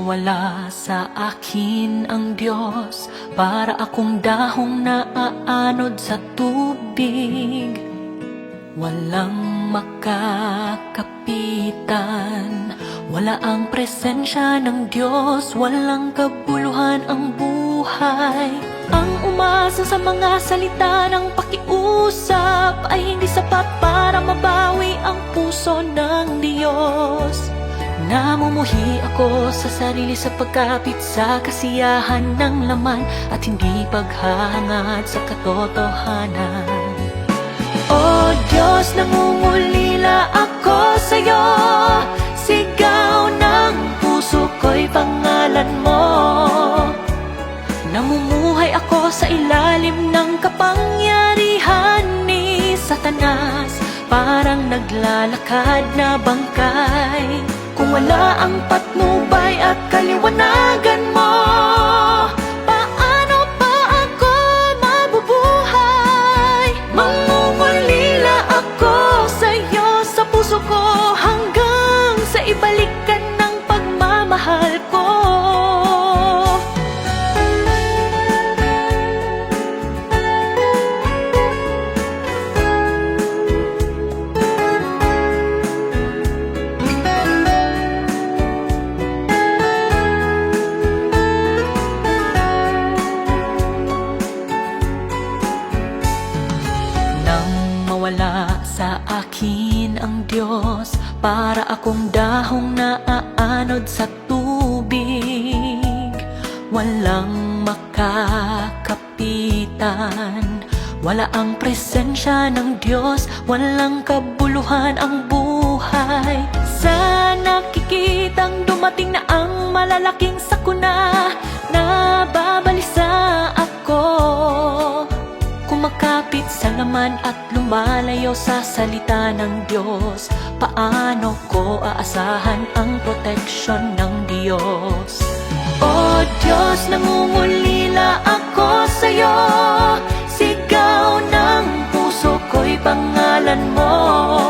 mawala sa akin ang Diyos, para akong dahong naaanod sa tubig. Walang makakapitan, wala ang presensya ng Diyos, walang kabuluhan ang buhay. Ang umasa sa mga salita ng pakiusap ay hindi sapat para mabawi ang puso ng Diyos. Namumuhi ako sa sarili sa pagkapit sa kasiyahan ng laman at hindi paghahangad sa katotohanan. O Diyos, nangungulila ako sa'yo, sigaw ng puso ko'y pangalan mo. Namumuhay ako sa ilalim ng kapangyarihan ni Satanas, parang naglalakad na bangkay. Kung wala ang patnubay at kaliwanagan mo, paano pa ako mabubuhay? Mangungulila ako sa'yo sa puso ko, hanggang sa ibalik ka ng pagmamahal ko. Wala sa akin ang Diyos, para akong dahong naaanod sa tubig. Walang makakapitan, wala ang presensya ng Diyos, walang kabuluhan ang buhay. Sa nakikitang dumating na ang malalaking sakuna, nababalisa ako. Kumakapit sa laman at lumalayo sa salita ng Diyos, paano ko aasahan ang proteksyon ng Diyos? O Diyos, nangungulila ako sa'yo, sigaw ng puso ko'y pangalan mo.